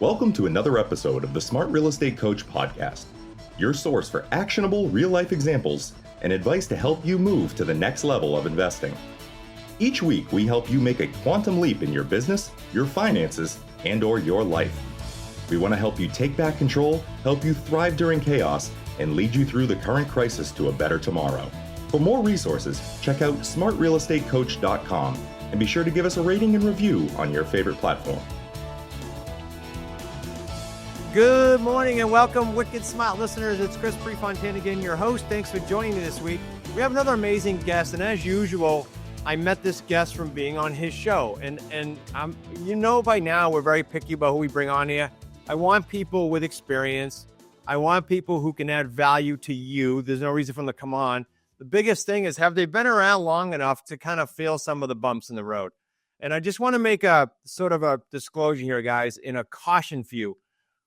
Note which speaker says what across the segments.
Speaker 1: Welcome to another episode of the Smart Real Estate Coach podcast, your source for actionable real-life examples and advice to help you move to the next level of investing. Each week, we help you make a quantum leap in your business, your finances, and/or your life. We want to help you take back control, help you thrive during chaos, and lead you through the current crisis to a better tomorrow. For more resources, check out smartrealestatecoach.com and be sure to give us a rating and review on your favorite platform.
Speaker 2: Good morning and welcome, Wicked Smart listeners. It's Chris Prefontaine again, your host. Thanks for joining me this week. We have another amazing guest, and as usual, I met this guest from being on his show. And you know by now we're very picky about who we bring on here. I want people with experience. I want people who can add value to you. There's no reason for them to come on. The biggest thing is, have they been around long enough to kind of feel some of the bumps in the road? And I just want to make a sort of a disclosure here, guys, in a caution for you.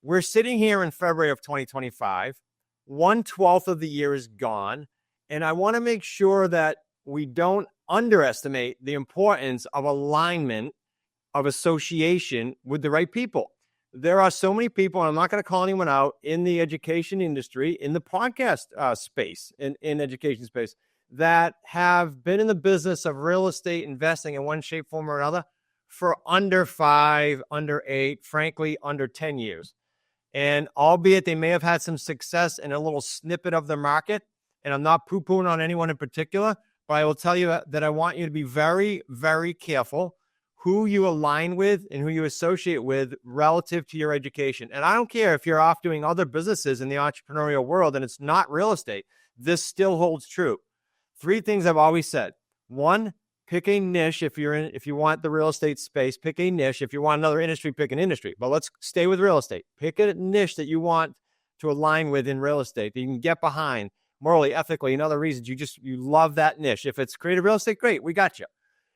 Speaker 2: We're sitting here in February of 2025. 1/12 of the year is gone. And I want to make sure that we don't underestimate the importance of alignment, of association with the right people. There are so many people, and I'm not going to call anyone out, in the education industry, in the podcast space, in education space, that have been in the business of real estate investing in one shape, form, or another for under 5, under 8, frankly, under 10 years. And albeit they may have had some success in a little snippet of the market, and I'm not poo-pooing on anyone in particular, but I will tell you that I want you to be very, very careful who you align with and who you associate with relative to your education. And I don't care if you're off doing other businesses in the entrepreneurial world and it's not real estate. This still holds true. 3 things I've always said. 1, pick a niche. If you want the real estate space, pick a niche. If you want another industry, pick an industry. But let's stay with real estate. Pick a niche that you want to align with in real estate that you can get behind morally, ethically, and other reasons. You love that niche. If it's creative real estate, great, we got you.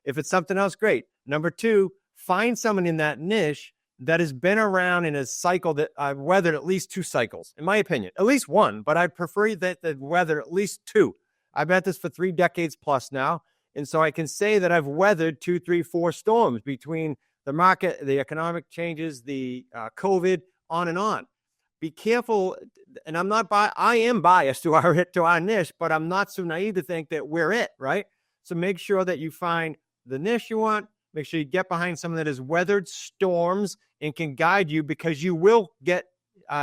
Speaker 2: If it's something else, great. Number 2, find someone in that niche that has been around in a cycle that I've weathered at least 2 cycles, in my opinion. At least 1, but I'd prefer that weather at least 2. I've been at this for 3 decades plus now. And so I can say that I've weathered 2, 3, 4 storms between the market, the economic changes, the COVID, on and on. Be careful. And I am biased to our niche, but I'm not so naive to think that we're it, right? So make sure that you find the niche you want. Make sure you get behind someone that has weathered storms and can guide you, because you will get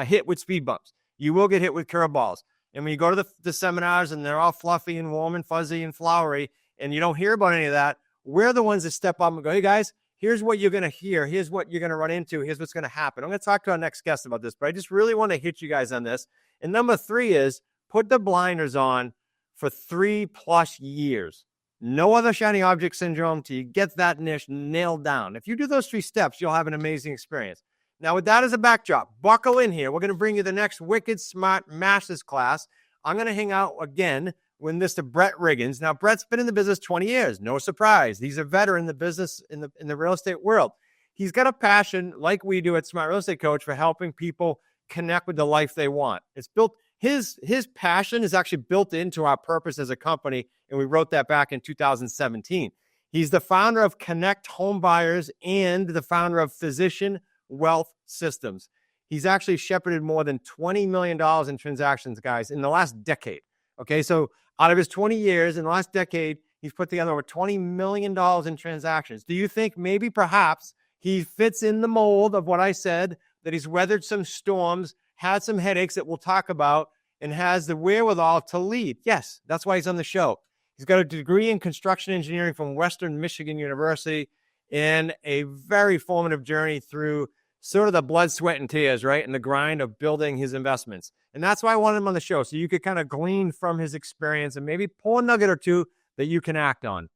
Speaker 2: hit with speed bumps. You will get hit with curveballs. And when you go to the seminars and they're all fluffy and warm and fuzzy and flowery, and you don't hear about any of that, we're the ones that step up and go, hey guys, here's what you're going to hear. Here's what you're going to run into. Here's what's going to happen. I'm going to talk to our next guest about this, but I just really want to hit you guys on this. And number 3 is put the blinders on for 3+ years. No other shiny object syndrome till you get that niche nailed down. If you do those 3 steps, you'll have an amazing experience. Now, with that as a backdrop, buckle in here. We're going to bring you the next Wicked Smart Masters class. I'm going to hang out again with Mr. Brett Riggins. Now, Brett's been in the business 20 years. No surprise. He's a veteran in the business, in the real estate world. He's got a passion, like we do at Smart Real Estate Coach, for helping people connect with the life they want. It's built, his passion is actually built into our purpose as a company, and we wrote that back in 2017. He's the founder of Connect Homebuyers and the founder of Physician Wealth Systems. He's actually shepherded more than $20 million in transactions, guys, in the last decade. Okay, so out of his 20 years, in the last decade, he's put together over $20 million in transactions. Do you think maybe perhaps he fits in the mold of what I said, that he's weathered some storms, had some headaches that we'll talk about, and has the wherewithal to lead? Yes, that's why he's on the show. He's got a degree in construction engineering from Western Michigan University, and a very formative journey through sort of the blood, sweat, and tears, right? And the grind of building his investments. And that's why I wanted him on the show, so you could kind of glean from his experience and maybe pull a nugget or 2 that you can act on.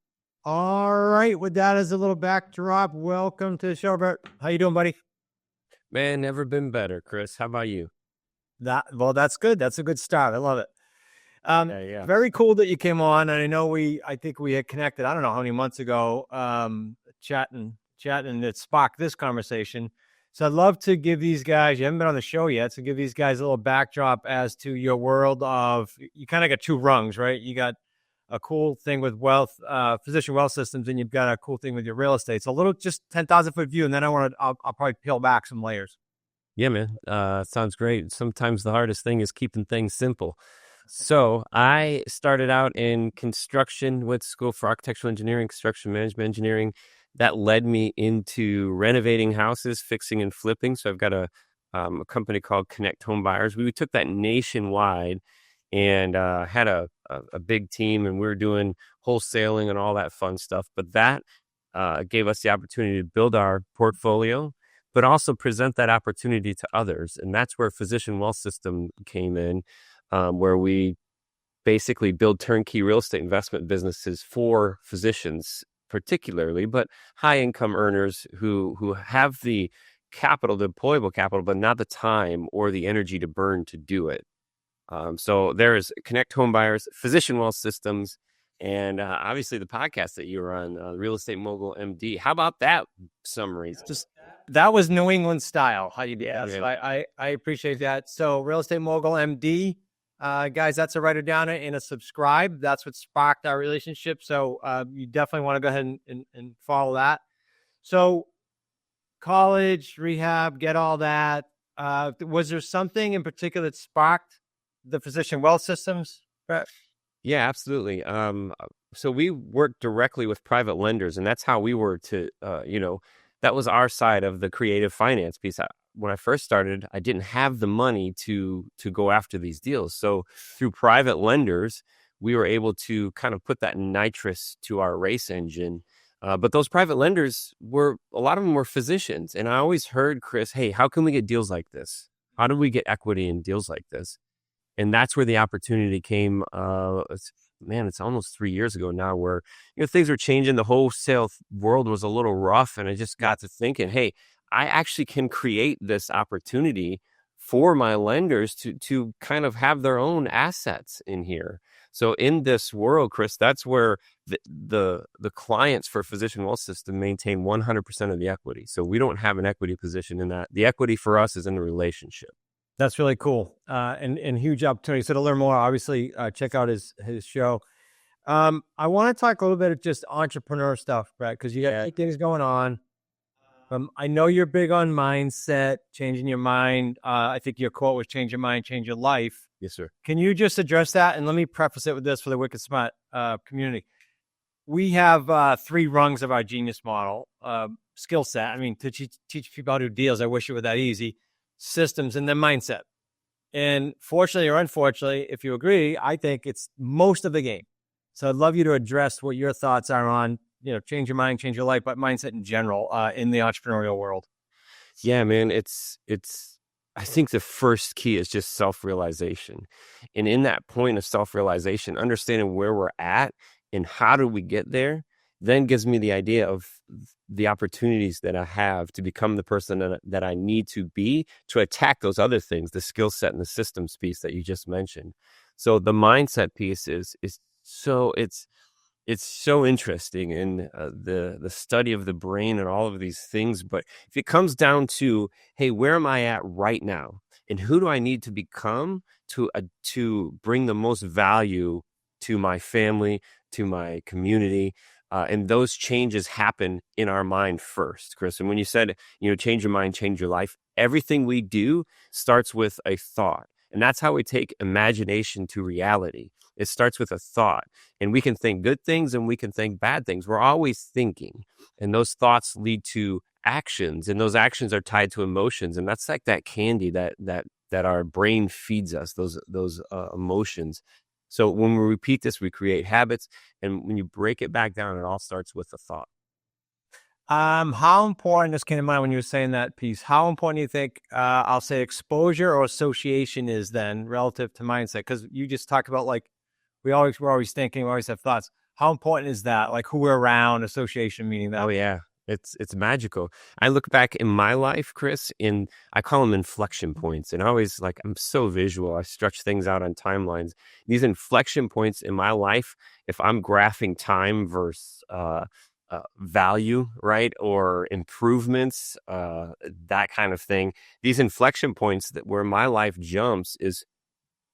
Speaker 2: All right. With that as a little backdrop, welcome to the show, Brett. How you doing, buddy?
Speaker 3: Man, never been better, Chris. How about you?
Speaker 2: Well, that's good. That's a good start. I love it.
Speaker 3: Yeah.
Speaker 2: Very cool that you came on. And I know I think we had connected, I don't know how many months ago, chatting that sparked this conversation. So I'd love to give these guys, you haven't been on the show yet, so give these guys a little backdrop as to your world of, you kind of got 2 rungs, right? You got a cool thing with physician wealth systems, and you've got a cool thing with your real estate. So a little, just 10,000 foot view, and then I'll probably peel back some layers.
Speaker 3: Yeah, man. Sounds great. Sometimes the hardest thing is keeping things simple. So I started out in construction, went to school for architectural engineering, construction management engineering. That led me into renovating houses, fixing and flipping. So I've got a company called Connect Homebuyers. We took that nationwide and had a big team, and we were doing wholesaling and all that fun stuff. But that gave us the opportunity to build our portfolio, but also present that opportunity to others. And that's where Physician Wealth System came in, where we basically build turnkey real estate investment businesses for physicians, particularly, but high income earners who have the capital, the deployable capital, but not the time or the energy to burn to do it. So there's Connect Homebuyers, Physician Wealth Systems, and obviously the podcast that you were on, Real Estate Mogul MD. How about that summary?
Speaker 2: Just that was New England style. How you did?
Speaker 3: Yeah.
Speaker 2: So I appreciate that. So Real Estate Mogul MD, guys, that's a write it down and a subscribe. That's what sparked our relationship. So you definitely want to go ahead and follow that. So college, rehab, get all that. Was there something in particular that sparked the Physician Wealth Systems, Brett?
Speaker 3: Yeah, absolutely. So we worked directly with private lenders, and that's how we were that was our side of the creative finance piece. When I first started, I didn't have the money to go after these deals. So through private lenders, we were able to kind of put that nitrous to our race engine. But those private lenders a lot of them were physicians. And I always heard, Chris, hey, how can we get deals like this? How do we get equity in deals like this? And that's where the opportunity came. It's almost 3 years ago now, where things were changing. The wholesale world was a little rough, and I just got to thinking, hey, I actually can create this opportunity for my lenders to kind of have their own assets in here. So in this world, Chris, that's where the clients for Physician Wealth System maintain 100% of the equity. So we don't have an equity position in that. The equity for us is in the relationship.
Speaker 2: That's really cool and huge opportunity. So to learn more, obviously, check out his show. I want to talk a little bit of just entrepreneur stuff, Brett, because you got things going on. I know you're big on mindset, changing your mind. I think your quote was change your mind, change your life.
Speaker 3: Yes, sir.
Speaker 2: Can you just address that? And let me preface it with this for the Wicked Smart community. We have 3 rungs of our genius model skill set. I mean, to teach people how to do deals, I wish it were that easy. Systems and then mindset. And fortunately or unfortunately, if you agree, I think it's most of the game. So I'd love you to address what your thoughts are on, change your mind, change your life, but mindset in general in the entrepreneurial world.
Speaker 3: Yeah, man, it's I think the first key is just self-realization. And in that point of self-realization, understanding where we're at and how do we get there, then gives me the idea of the opportunities that I have to become the person that I need to be to attack those other things, the skill set and the systems piece that you just mentioned. So the mindset piece is so it's so interesting in the study of the brain and all of these things. But if it comes down to, hey, where am I at right now? And who do I need to become to bring the most value to my family, to my community? And those changes happen in our mind first, Chris. And when you said, change your mind, change your life, everything we do starts with a thought. And that's how we take imagination to reality. It starts with a thought. And we can think good things and we can think bad things. We're always thinking. And those thoughts lead to actions. And those actions are tied to emotions. And that's like that candy that our brain feeds us, those emotions. So when we repeat this, we create habits. And when you break it back down, it all starts with a thought.
Speaker 2: How important, this came to mind when you were saying that piece, how important do you think, I'll say exposure or association is then relative to mindset? Because you just talked about we're always thinking, we always have thoughts. How important is that? Like who we're around, association, meaning that?
Speaker 3: Oh, yeah. It's magical. I look back in my life, Chris, I call them inflection points. And I always I'm so visual. I stretch things out on timelines. These inflection points in my life, if I'm graphing time versus value, right? Or improvements, that kind of thing. These inflection points where my life jumps is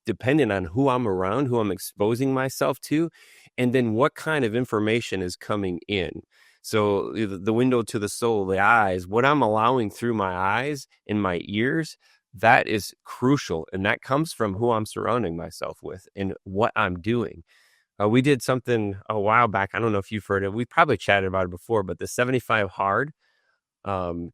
Speaker 3: dependent on who I'm around, who I'm exposing myself to, and then what kind of information is coming in. So the window to the soul, the eyes, what I'm allowing through my eyes and my ears, that is crucial. And that comes from who I'm surrounding myself with and what I'm doing. We did something a while back. I don't know if you've heard it. We probably chatted about it before, but the 75 hard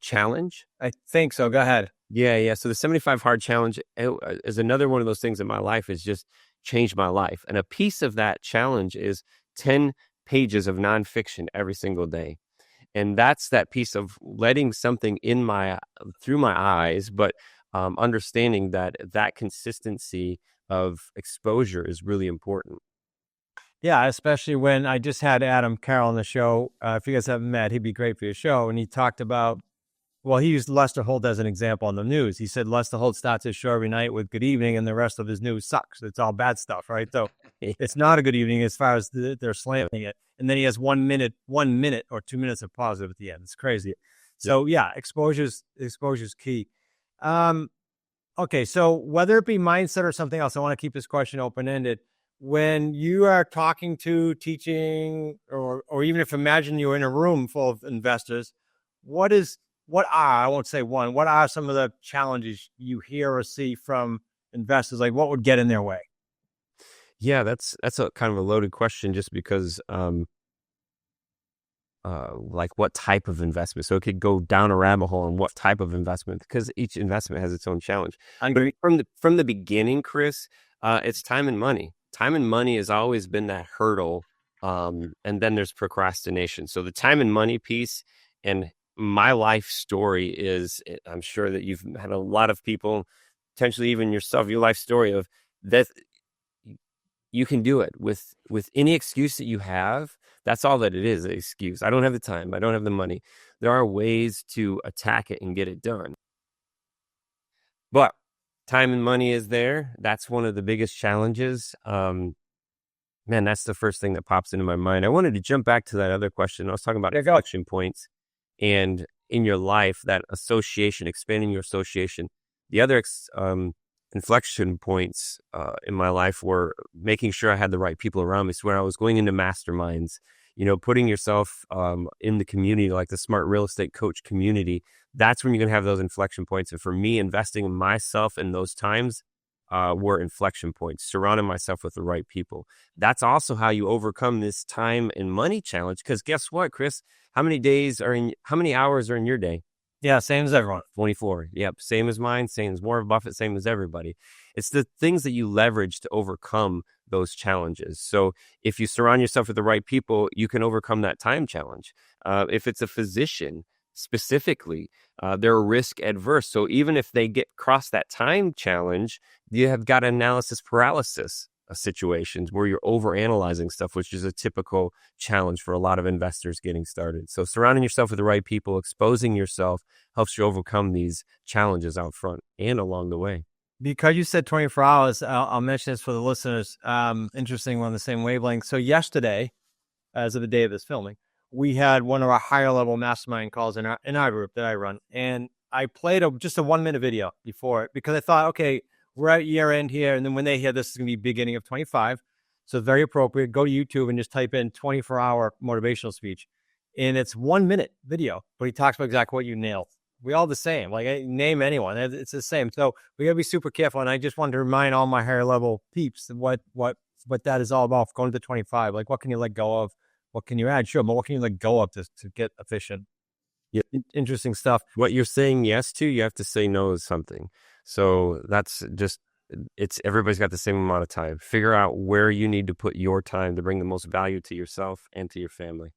Speaker 3: challenge.
Speaker 2: I think so. Go ahead.
Speaker 3: Yeah. So the 75 hard challenge is another one of those things in my life has just changed my life. And a piece of that challenge is 10 pages of nonfiction every single day. And that's that piece of letting something through my eyes, but understanding that consistency of exposure is really important.
Speaker 2: Yeah, especially when I just had Adam Carroll on the show. If you guys haven't met, he'd be great for your show. And he talked about, well, he used Lester Holt as an example on the news. He said Lester Holt starts his show every night with good evening, and the rest of his news sucks. It's all bad stuff, right? So it's not a good evening as far as they're slamming it. And then he has 1 minute or 2 minutes of positive at the end. It's crazy. So yeah, exposure's key. Okay, so whether it be mindset or something else, I want to keep this question open-ended. When you are talking to, teaching, or even if imagine you're in a room full of investors, what are some of the challenges you hear or see from investors? Like what would get in their way?
Speaker 3: Yeah, that's a kind of a loaded question just because like what type of investment. So it could go down a rabbit hole on what type of investment, because each investment has its own challenge. But from the beginning, Chris, it's time and money. Time and money has always been that hurdle. And then there's procrastination. So the time and money piece, and my life story is, I'm sure that you've had a lot of people, potentially even yourself, your life story of that you can do it with any excuse that you have. That's all that it is, an excuse. I don't have the time. I don't have the money. There are ways to attack it and get it done. But time and money is there. That's one of the biggest challenges. Man, that's the first thing that pops into my mind. I wanted to jump back to that other question. I was talking about inflection points, and in your life, that association, expanding your association. The other inflection points in my life were making sure I had the right people around me. So when I was going into masterminds, putting yourself in the community, like the Smart Real Estate Coach community, that's when you're going to have those inflection points. And for me, investing in myself in those times were inflection points, surrounding myself with the right people. That's also how you overcome this time and money challenge. Because guess what, Chris? How many hours are in your day?
Speaker 2: Yeah, same as everyone.
Speaker 3: 24. Yep. Same as mine, same as Warren Buffett, same as everybody. It's the things that you leverage to overcome those challenges. So if you surround yourself with the right people, you can overcome that time challenge. If it's a physician specifically, they're risk adverse. So even if they cross that time challenge, you have got analysis paralysis situations where you're overanalyzing stuff, which is a typical challenge for a lot of investors getting started. So surrounding yourself with the right people, exposing yourself helps you overcome these challenges out front and along the way.
Speaker 2: Because you said 24 hours, I'll mention this for the listeners. Interesting, we're on the same wavelength. So yesterday, as of the day of this filming, we had one of our higher level mastermind calls in our group that I run. And I played just a 1 minute video before it because I thought, okay, we're at year end here. And then when they hear this is going to be beginning of 25. So very appropriate. Go to YouTube and just type in 24-hour motivational speech. And it's 1 minute video, but he talks about exactly what you nailed. We all the same, like name anyone. It's the same. So we gotta be super careful. And I just wanted to remind all my higher level peeps what that is all about going to 25. Like what can you let go of? What can you add? Sure. But what can you let go of to get efficient?
Speaker 3: Yeah.
Speaker 2: Interesting stuff.
Speaker 3: What you're saying yes to, you have to say no to something. So that's just, everybody's got the same amount of time. Figure out where you need to put your time to bring the most value to yourself and to your family.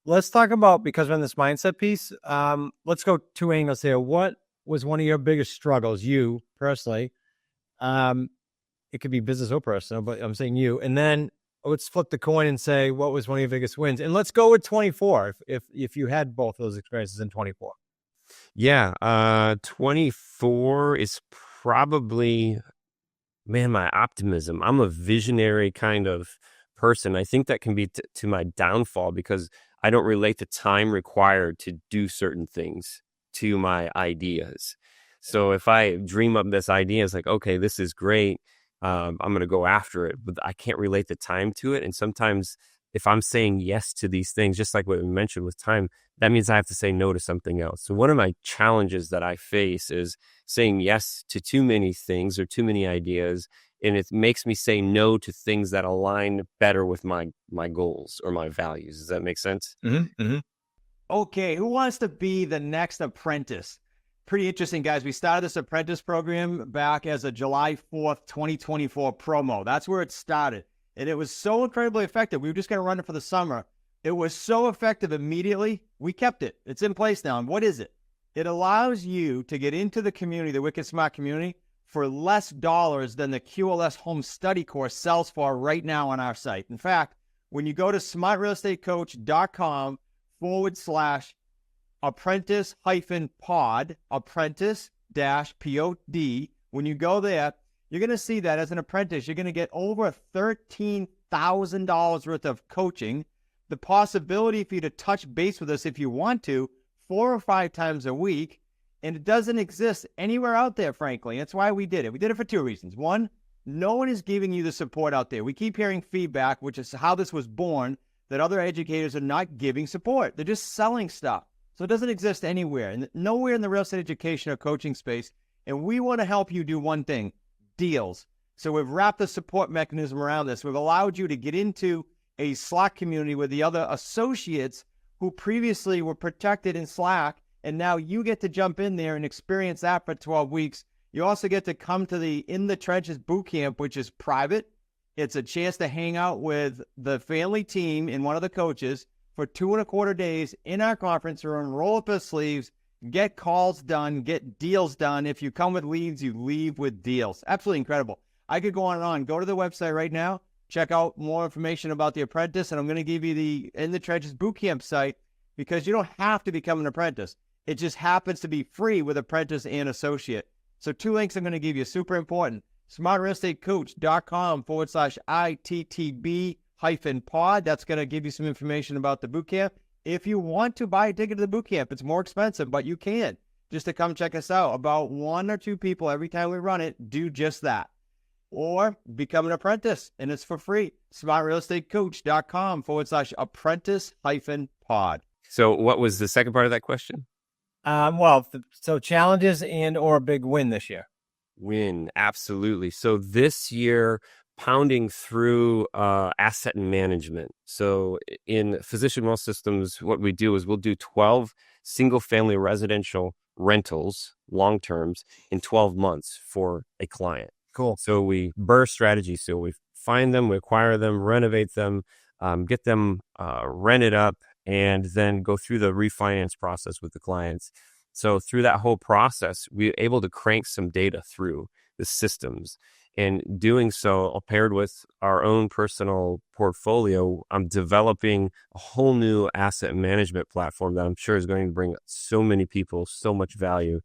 Speaker 2: Let's talk about, because we're in this mindset piece, let's go two angles here. What was one of your biggest struggles, you personally? It could be business or personal, but I'm saying you. And then let's flip the coin and say, what was one of your biggest wins? And let's go with 24, if you had both those experiences in 24.
Speaker 3: Yeah, 24 is probably, man, my optimism. I'm a visionary kind of person. I think that can be to my downfall because I don't relate the time required to do certain things to my ideas. So if I dream up this idea, it's like, okay, this is great. I'm going to go after it, but I can't relate the time to it. And sometimes if I'm saying yes to these things, just like what we mentioned with time, that means I have to say no to something else. So one of my challenges that I face is saying yes to too many things or too many ideas. And it makes me say no to things that align better with my goals or my values. Does that make sense?
Speaker 2: Mm-hmm. Mm-hmm. Okay, who wants to be the next apprentice? Pretty interesting, guys. We started this apprentice program back as a July 4th, 2024 promo. That's where it started. And it was so incredibly effective. We were just going to run it for the summer. It was so effective immediately. We kept it. It's in place now. And what is it? It allows you to get into the community, the Wicked Smart community, for less dollars than the QLS home study course sells for right now on our site. In fact, when you go to smartrealestatecoach.com/apprentice-pod, apprentice-pod, when you go there, you're going to see that as an apprentice, you're going to get over $13,000 worth of coaching, the possibility for you to touch base with us if you want to 4 or 5 times a week, and it doesn't exist anywhere out there, frankly. That's why we did it. We did it for 2 reasons. One, no one is giving you the support out there. We keep hearing feedback, which is how this was born, that other educators are not giving support. They're just selling stuff. So it doesn't exist anywhere, and nowhere in the real estate education or coaching space. And we want to help you do one thing: deals. So we've wrapped the support mechanism around this. We've allowed you to get into a Slack community with the other associates who previously were protected in Slack, and now you get to jump in there and experience that for 12 weeks. You also get to come to the In the Trenches bootcamp, which is private. It's a chance to hang out with the family team and one of the coaches for 2.25 days in our conference room, roll up your sleeves, get calls done, get deals done. If you come with leads, you leave with deals. Absolutely incredible. I could go on and on. Go to the website right now. Check out more information about the apprentice, and I'm going to give you the In the Trenches bootcamp site, because you don't have to become an apprentice. It just happens to be free with apprentice and associate. So 2 links I'm going to give you, super important. smartrealestatecoach.com/ITTB-pod. That's going to give you some information about the bootcamp. If you want to buy a ticket to the bootcamp, it's more expensive, but you can. Just to come check us out. About 1 or 2 people every time we run it do just that. Or become an apprentice, and it's for free. smartrealestatecoach.com/apprentice-pod.
Speaker 3: So what was the second part of that question?
Speaker 2: So challenges and or a big win this year.
Speaker 3: Win, absolutely. So this year, pounding through asset management. So in Physician Wealth Systems, what we do is we'll do 12 single-family residential rentals, long terms, in 12 months for a client.
Speaker 2: Cool.
Speaker 3: So we burst strategy. So we find them, we acquire them, renovate them, get them rented up, and then go through the refinance process with the clients. So through that whole process, we're able to crank some data through the systems. And doing so, paired with our own personal portfolio, I'm developing a whole new asset management platform that I'm sure is going to bring so many people so much value,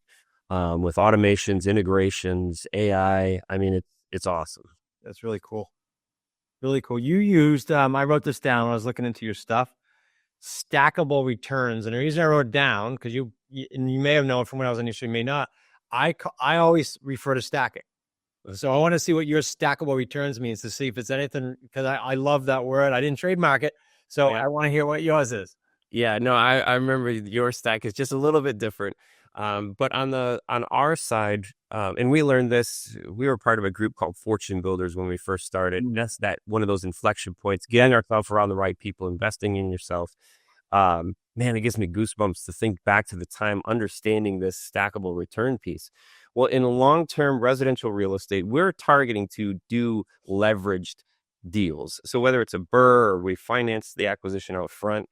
Speaker 3: with automations, integrations, AI. I mean, it's awesome.
Speaker 2: That's really cool. Really cool. You used, I wrote this down when I was looking into your stuff, stackable returns. And the reason I wrote it down, because you may have known from when I was in the industry, you may not, I always refer to stacking. So I want to see what your stackable returns means, to see if it's anything, because I love that word. I didn't trademark it. So yeah. I want to hear what yours is.
Speaker 3: Yeah, no, I remember your stack is just a little bit different. But on our side, and we learned this, we were part of a group called Fortune Builders when we first started. And that's one of those inflection points, getting ourselves around the right people, investing in yourself. Man, it gives me goosebumps to think back to the time understanding this stackable return piece. Well, in long-term residential real estate, we're targeting to do leveraged deals. So whether it's a BRRRR or we finance the acquisition out front,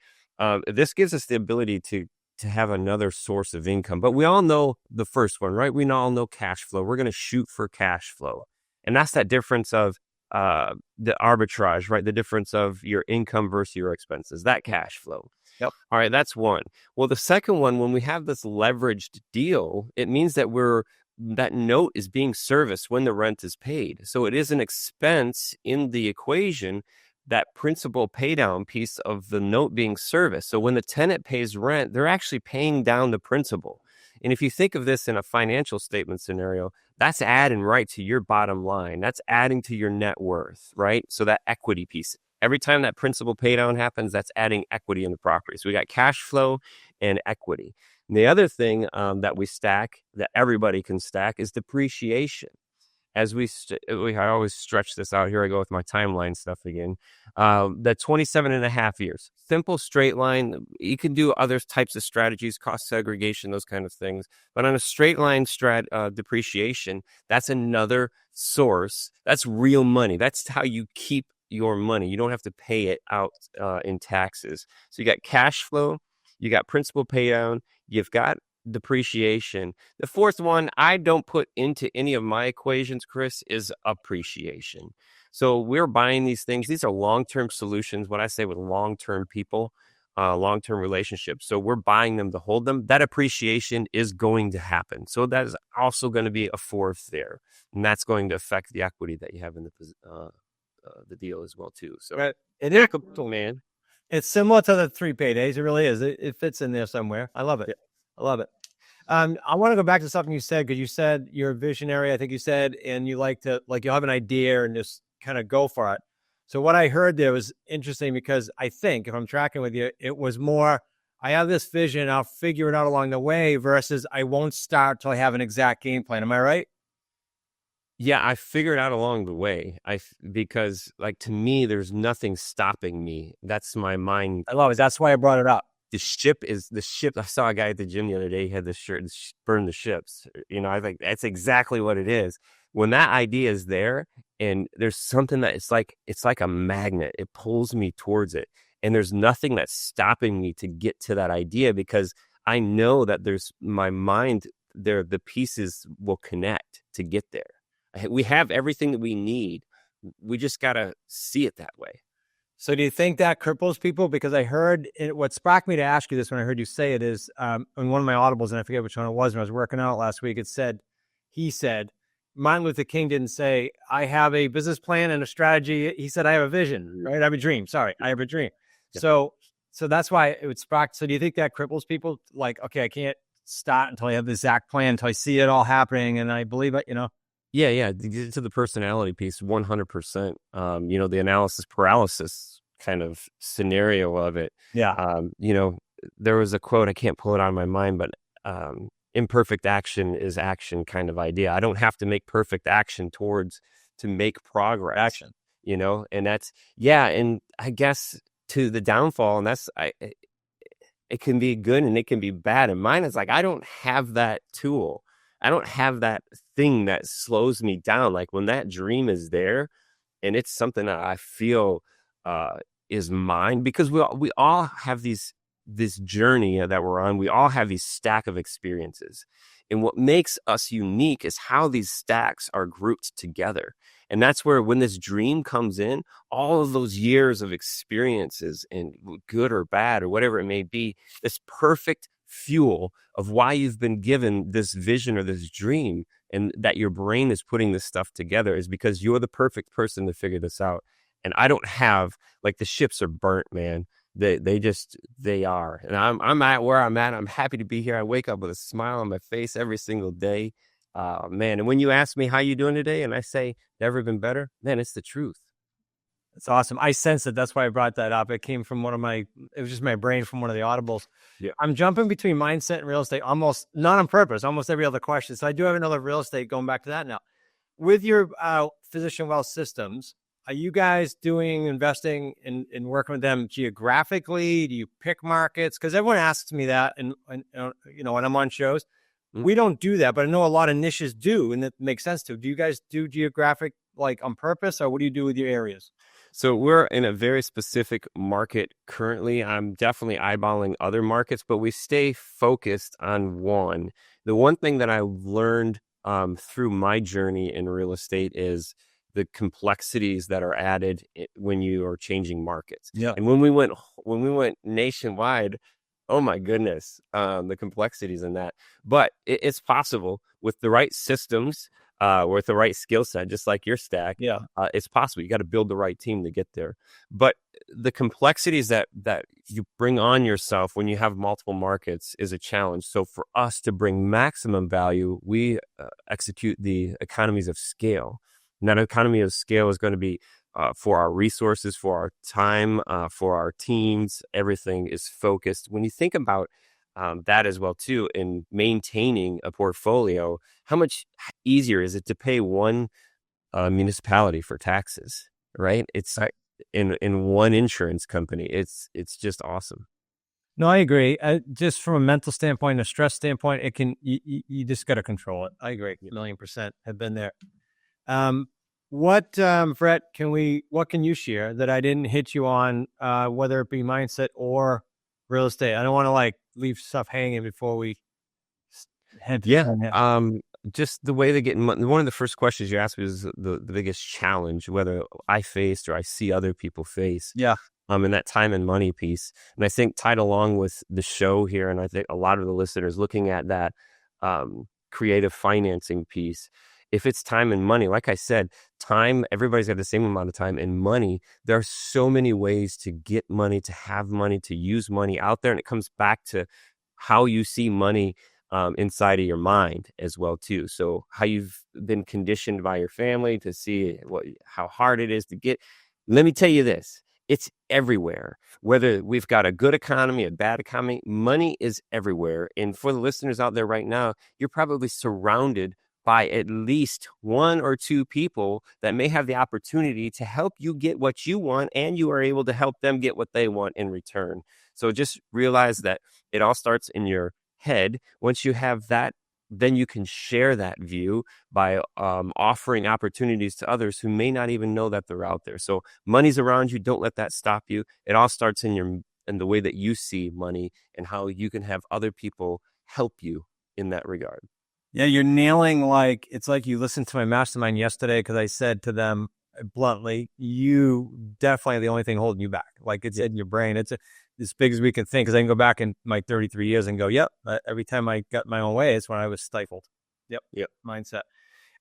Speaker 3: this gives us the ability to have another source of income. But we all know the first one, right? We all know cash flow. We're going to shoot for cash flow. And that's that difference of the arbitrage, right? The difference of your income versus your expenses, that cash flow.
Speaker 2: Yep.
Speaker 3: All right, that's one. Well, the second one, when we have this leveraged deal, it means that that note is being serviced when the rent is paid. So it is an expense in the equation, that principal pay down piece of the note being serviced. So when the tenant pays rent, they're actually paying down the principal. And if you think of this in a financial statement scenario, that's adding right to your bottom line. That's adding to your net worth, right? So that equity piece. Every time that principal pay down happens, that's adding equity in the property. So we got cash flow and equity. And the other thing that we stack, that everybody can stack, is depreciation. As I always stretch this out. Here I go with my timeline stuff again. The 27 and a half years, simple straight line. You can do other types of strategies, cost segregation, those kind of things. But on a straight line depreciation, that's another source. That's real money. That's how you keep your money. You don't have to pay it out in taxes. So you got cash flow, you got principal pay down, you've got depreciation. The fourth one I don't put into any of my equations, Chris, is appreciation. So we're buying these things. These are long-term solutions. What I say with long-term people, long-term relationships. So we're buying them to hold them. That appreciation is going to happen. So that is also going to be a fourth there, and that's going to affect the equity that you have in the deal as well too. So
Speaker 2: Right. It is,
Speaker 3: man.
Speaker 2: it's similar to the 3 paydays. It really is. It fits in there somewhere. I love it.
Speaker 3: Yeah.
Speaker 2: I love it. I want to go back to something you said, because you said you're a visionary, I think you said, and you like to, like, you have an idea and just kind of go for it. So what I heard there was interesting, because I think, if I'm tracking with you, it was more, I have this vision, I'll figure it out along the way, versus I won't start till I have an exact game plan. Am I right?
Speaker 3: Yeah, I figured out along the way. Because, like, to me, there's nothing stopping me. That's my mind.
Speaker 2: I love it. That's why I brought it up.
Speaker 3: The ship. I saw a guy at the gym the other day. He had this shirt, burn the ships. I think that's exactly what it is. When that idea is there, and there's something that it's like a magnet. It pulls me towards it, and there's nothing that's stopping me to get to that idea, because I know that there's my mind there. The pieces will connect to get there. We have everything that we need. We just gotta see it that way.
Speaker 2: So do you think that cripples people? Because I heard what sparked me to ask you this when I heard you say it is, in one of my audibles, and I forget which one it was, when I was working out last week, he said, Martin Luther King didn't say, I have a business plan and a strategy. He said, I have a vision, right? I have a dream. Sorry, I have a dream. Yeah. So that's why it would spark. So do you think that cripples people? Like, okay, I can't start until I have the exact plan, until I see it all happening and I believe it,
Speaker 3: Yeah. To the personality piece, 100%. The analysis paralysis kind of scenario of it.
Speaker 2: Yeah.
Speaker 3: There was a quote, I can't pull it out of my mind, but imperfect action is action kind of idea. I don't have to make perfect action to make progress.
Speaker 2: Action.
Speaker 3: And that's, and I guess to the downfall, and it can be good and it can be bad. And mine is like, I don't have that tool. I don't have that thing that slows me down. Like, when that dream is there and it's something that I feel is mine, because we all have this journey that we're on. We all have these stack of experiences. And what makes us unique is how these stacks are grouped together. And that's where, when this dream comes in, all of those years of experiences, and good or bad or whatever it may be, this perfect fuel of why you've been given this vision or this dream, and that your brain is putting this stuff together, is because you're the perfect person to figure this out. And I don't have, like, the ships are burnt, man. They are. And I'm at where I'm at. I'm happy to be here. I wake up with a smile on my face every single day. Man. And when you ask me how you doing today, and I say never been better, man, it's the truth.
Speaker 2: That's awesome. I sense it. That's why I brought that up. It came from it was just my brain from one of the audibles.
Speaker 3: Yeah.
Speaker 2: I'm jumping between mindset and real estate, almost not on purpose, almost every other question. So I do have another real estate, going back to that now. With your Physician Wealth Systems, are you guys investing in working with them geographically? Do you pick markets? Because everyone asks me that, and when I'm on shows, we don't do that, but I know a lot of niches do, and it makes sense to. Do you guys do geographic, like, on purpose, or what do you do with your areas?
Speaker 3: So we're in a very specific market currently. I'm definitely eyeballing other markets, but we stay focused on one. The one thing that I learned through my journey in real estate is the complexities that are added when you are changing markets.
Speaker 2: Yeah.
Speaker 3: And when we went nationwide, oh my goodness, the complexities in that. But it's possible with the right systems, with the right skill set, just like your stack.
Speaker 2: Yeah.
Speaker 3: It's possible. You got to build the right team to get there. But the complexities that you bring on yourself when you have multiple markets is a challenge. So for us to bring maximum value, we execute the economies of scale. And that economy of scale is going to be for our resources, for our time, for our teams. Everything is focused. When you think about that as well too, in maintaining a portfolio, how much easier is it to pay one municipality for taxes, right? It's
Speaker 2: Right.
Speaker 3: in one insurance company. It's just awesome.
Speaker 2: No, I agree. Just from a mental standpoint, a stress standpoint, it can you just got to control it. I agree, 1,000,000%. Have been there. Brett, what can you share that I didn't hit you on, whether it be mindset or real estate? I don't want to leave stuff hanging before we head.
Speaker 3: Just the way they get money. One of the first questions you asked me is the biggest challenge, whether I faced or I see other people face.
Speaker 2: Yeah.
Speaker 3: And that time and money piece. And I think tied along with the show here, and I think a lot of the listeners looking at that creative financing piece. If it's time and money, like I said, time, everybody's got the same amount of time, and money, there are so many ways to get money, to have money, to use money out there. And it comes back to how you see money inside of your mind as well too. So how you've been conditioned by your family to see how hard it is to get. Let me tell you this. It's everywhere. Whether we've got a good economy, a bad economy, money is everywhere. And for the listeners out there right now, you're probably surrounded by at least one or two people that may have the opportunity to help you get what you want, and you are able to help them get what they want in return. So just realize that it all starts in your head. Once you have that, then you can share that view by offering opportunities to others who may not even know that they're out there. So money's around you. Don't let that stop you. It all starts in the way that you see money and how you can have other people help you in that regard.
Speaker 2: Yeah, you're nailing, it's like you listened to my mastermind yesterday, because I said to them bluntly, you definitely are the only thing holding you back. It's in your brain. It's as big as we can think, because I can go back in my 33 years and go, yep, every time I got my own way, it's when I was stifled. Yep. Mindset.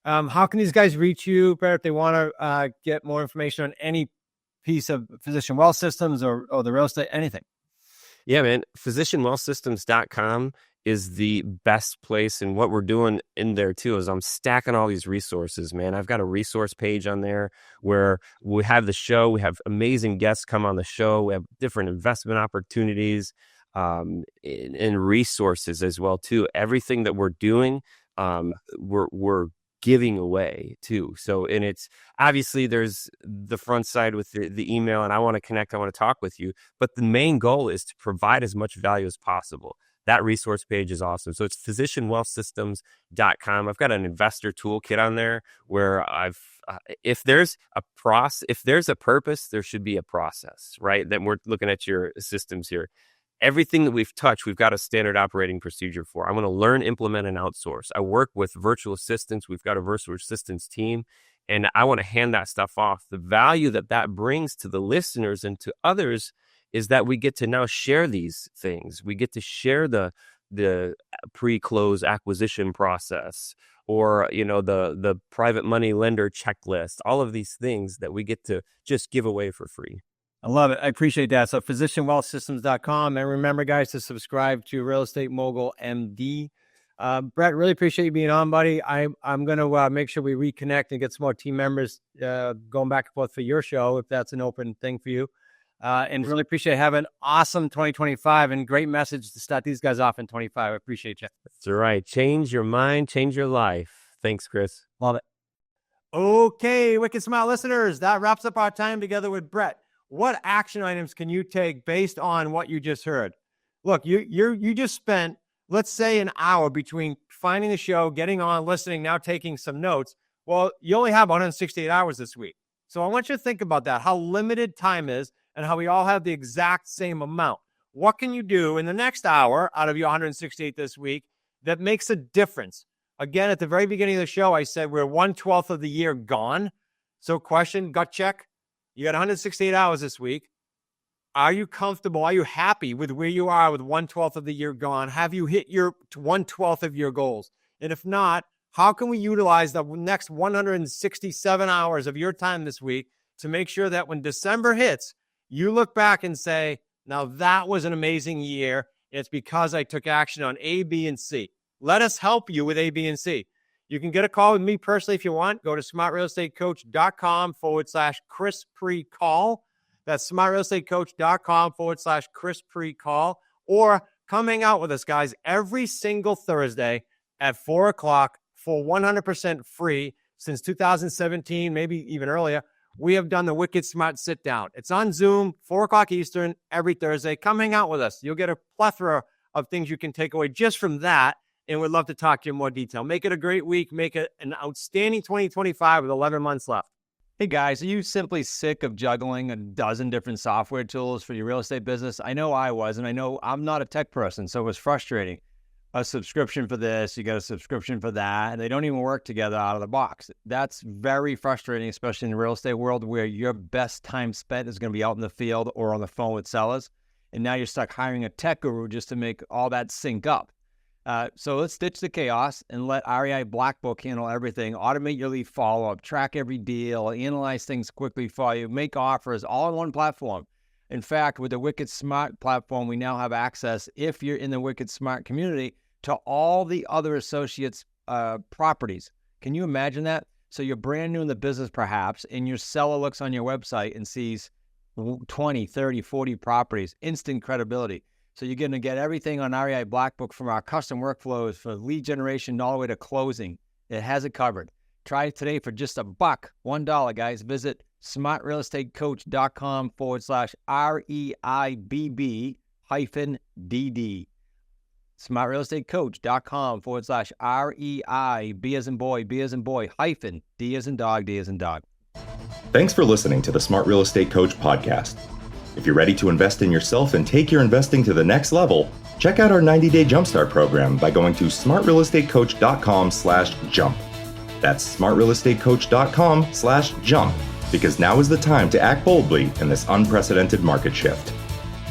Speaker 2: How can these guys reach you, Brett, if they want to get more information on any piece of Physician Wealth Systems or the real estate, anything?
Speaker 3: Yeah, man. physicianwealthsystems.com is the best place. And what we're doing in there too is I'm stacking all these resources, man. I've got a resource page on there where we have the show. We have amazing guests come on the show. We have different investment opportunities and resources as well too. Everything that we're doing, we're giving away too. So, and it's obviously there's the front side with the email, and I want to connect, I want to talk with you, but the main goal is to provide as much value as possible. That resource page is awesome. So it's physicianwealthsystems.com. I've got an investor toolkit on there where if there's a purpose, there should be a process, right? That we're looking at your systems here. Everything that we've touched, we've got a standard operating procedure for. I'm going to learn, implement, and outsource. I work with virtual assistants. We've got a virtual assistants team, and I want to hand that stuff off. The value that brings to the listeners and to others is that we get to now share these things. We get to share the pre-close acquisition process, or the private money lender checklist. All of these things that we get to just give away for free.
Speaker 2: I love it. I appreciate that. So physicianwealthsystems.com. And remember, guys, to subscribe to Real Estate Mogul MD. Brett, really appreciate you being on, buddy. I'm going to make sure we reconnect and get some more team members going back and forth for your show, if that's an open thing for you. And really appreciate having an awesome 2025 and great message to start these guys off in 25. I appreciate you.
Speaker 3: That's right. Change your mind, change your life. Thanks, Chris.
Speaker 2: Love it. Okay, Wicked Smile listeners, that wraps up our time together with Brett. What action items can you take based on what you just heard? Look, you just spent, let's say, an hour between finding the show, getting on, listening, now taking some notes. Well, you only have 168 hours this week. So I want you to think about that, how limited time is, and how we all have the exact same amount. What can you do in the next hour out of your 168 this week that makes a difference? Again, at the very beginning of the show, I said we're 1/12 of the year gone. So question, gut check. You got 168 hours this week. Are you comfortable? Are you happy with where you are with 1/12 of the year gone? Have you hit your 1/12 of your goals? And if not, how can we utilize the next 167 hours of your time this week to make sure that when December hits, you look back and say, now that was an amazing year. It's because I took action on A, B, and C. Let us help you with A, B, and C. You can get a call with me personally if you want. Go to smartrealestatecoach.com/Chris pre-call. That's smartrealestatecoach.com/Chris pre-call. Or come hang out with us, guys, every single Thursday at 4 o'clock for 100% free. Since 2017, maybe even earlier, we have done the Wicked Smart Sit Down. It's on Zoom, 4 o'clock Eastern, every Thursday. Come hang out with us. You'll get a plethora of things you can take away just from that, and we'd love to talk to you in more detail. Make it a great week. Make it an outstanding 2025 with 11 months left.
Speaker 4: Hey guys, are you simply sick of juggling a dozen different software tools for your real estate business? I know I was, and I know I'm not a tech person, so it was frustrating. A subscription for this, you get a subscription for that, and they don't even work together out of the box. That's very frustrating, especially in the real estate world where your best time spent is going to be out in the field or on the phone with sellers. And now you're stuck hiring a tech guru just to make all that sync up. So let's ditch the chaos and let REI Black Book handle everything. Automate your lead follow-up, track every deal, analyze things quickly for you, make offers all in one platform. In fact, with the Wicked Smart platform, we now have access, if you're in the Wicked Smart community, to all the other associates' properties. Can you imagine that? So you're brand new in the business perhaps, and your seller looks on your website and sees 20, 30, 40 properties, instant credibility. So you're going to get everything on REI Black Book from our custom workflows for lead generation all the way to closing. It has it covered. Try it today for just $1, guys. Visit smartrealestatecoach.com/REIBB-DD. smartrealestatecoach.com/REI, B as in boy, B as in boy, hyphen, D as in dog, D as in dog.
Speaker 1: Thanks for listening to the Smart Real Estate Coach podcast. If you're ready to invest in yourself and take your investing to the next level, check out our 90-day Jumpstart program by going to smartrealestatecoach.com/jump. That's smartrealestatecoach.com/jump, because now is the time to act boldly in this unprecedented market shift.